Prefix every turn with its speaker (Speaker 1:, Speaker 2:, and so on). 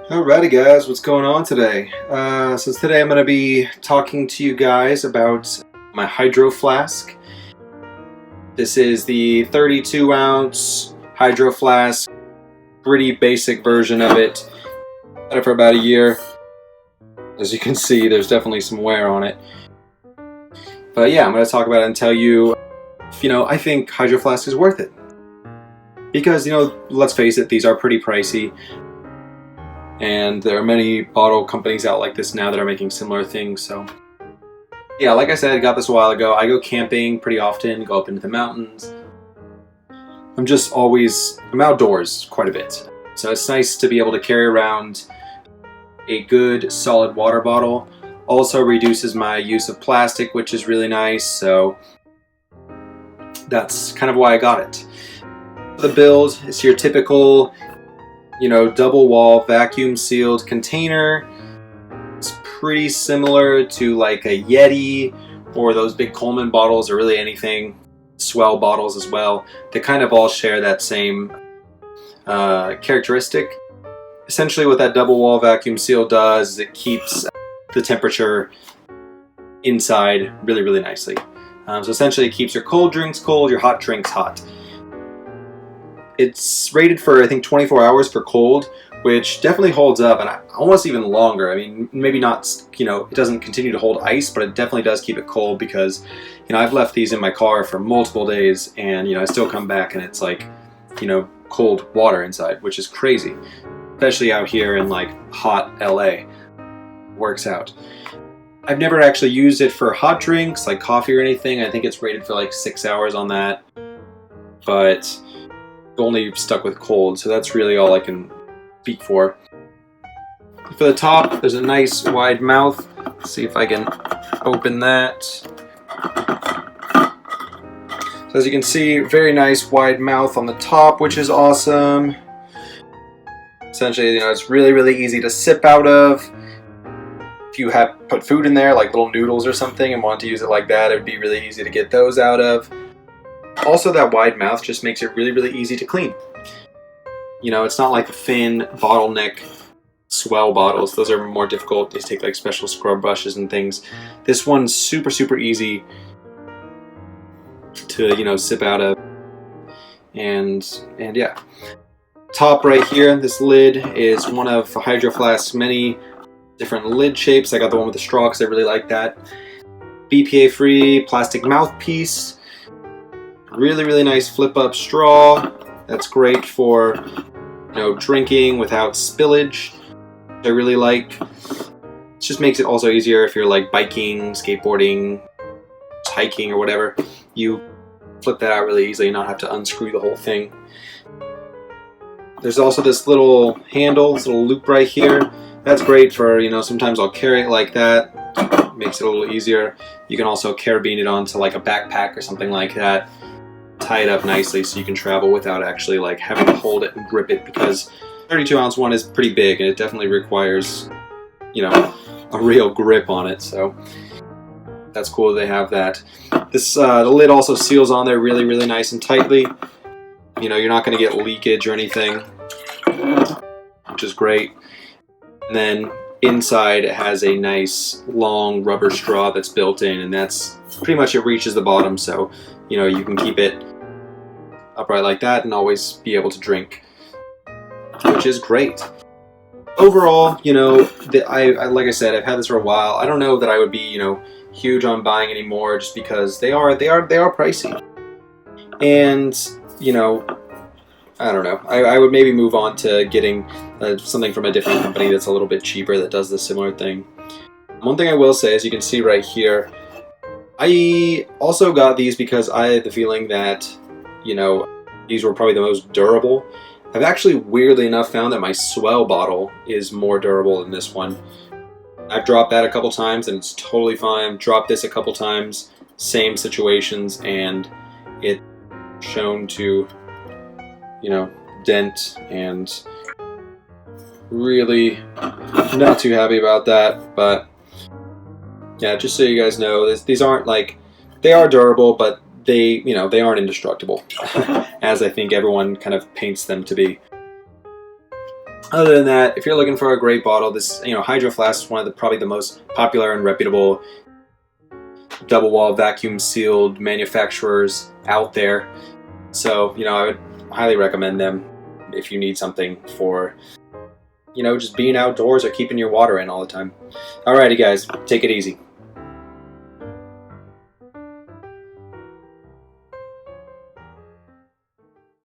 Speaker 1: Alrighty guys, what's going on today? So today I'm going to be talking to you guys about my Hydro Flask. This is the 32 ounce Hydro Flask, pretty basic version of it. Had it for about a year. As you can see, there's definitely some wear on it. But yeah, I'm going to talk about it and tell you, I think Hydro Flask is worth it. Because, let's face it, these are pretty pricey. And there are many bottle companies out like this now that are making similar things. So yeah, like I said, I got this a while ago. I go camping pretty often, go up into the mountains. I'm outdoors quite a bit. So it's nice to be able to carry around a good solid water bottle. Also reduces my use of plastic, which is really nice. So that's kind of why I got it. The build is your typical double wall vacuum sealed container. It's pretty similar to like a Yeti or those big Coleman bottles, or really anything, Swell bottles as well. They kind of all share that same characteristic. Essentially what that double wall vacuum seal does is it keeps the temperature inside really, really nicely. So essentially it keeps your cold drinks cold, your hot drinks hot. It's rated for, I think, 24 hours for cold, which definitely holds up, and almost even longer. I mean, maybe not, it doesn't continue to hold ice, but it definitely does keep it cold because, I've left these in my car for multiple days, and, I still come back and it's like, cold water inside, which is crazy. Especially out here in, like, hot LA. Works out. I've never actually used it for hot drinks, like coffee or anything. I think it's rated for, like, 6 hours on that. But only stuck with cold, so that's really all I can speak for. For the top, there's a nice wide mouth. Let's see if I can open that. So as you can see, very nice wide mouth on the top, which is awesome. Essentially, it's really, really easy to sip out of. If you have put food in there, like little noodles or something, and want to use it like that, it would be really easy to get those out of. Also, that wide mouth just makes it really, really easy to clean. It's not like the thin bottleneck Swell bottles. Those are more difficult. They take like special scrub brushes and things. This one's super, super easy to, sip out of. And yeah. Top right here, this lid is one of Hydro Flask's many different lid shapes. I got the one with the straw because I really like that. BPA-free plastic mouthpiece. Really, really nice flip-up straw. That's great for, drinking without spillage. I really like. It just makes it also easier if you're like biking, skateboarding, hiking, or whatever. You flip that out really easily and not have to unscrew the whole thing. There's also this little handle, this little loop right here. That's great for, sometimes I'll carry it like that. Makes it a little easier. You can also carabine it onto like a backpack or something like that. Tie it up nicely so you can travel without actually like having to hold it and grip it, because 32 ounce one is pretty big and it definitely requires, a real grip on it. So that's cool that they have that. This the lid also seals on there really, really nice and tightly. You're not going to get leakage or anything, which is great. And then inside it has a nice long rubber straw that's built in, and that's pretty much, it reaches the bottom, so you can keep it upright like that and always be able to drink, which is great. Overall, like I said, I've had this for a while. I don't know that I would be, huge on buying anymore, just because they are pricey. And, I don't know. I would maybe move on to getting something from a different company that's a little bit cheaper that does the similar thing. One thing I will say, as you can see right here, I also got these because I had the feeling that, these were probably the most durable. I've actually, weirdly enough, found that my Swell bottle is more durable than this one. I've dropped that a couple times and it's totally fine. Dropped this a couple times, same situations, and it's shown to, dent, and really not too happy about that. But yeah, just so you guys know, these aren't like, they are durable, but they aren't indestructible, as I think everyone kind of paints them to be. Other than that, if you're looking for a great bottle, this Hydro Flask is one of probably the most popular and reputable double wall vacuum sealed manufacturers out there. So I would highly recommend them if you need something for just being outdoors or keeping your water in all the time. Alrighty guys, take it easy.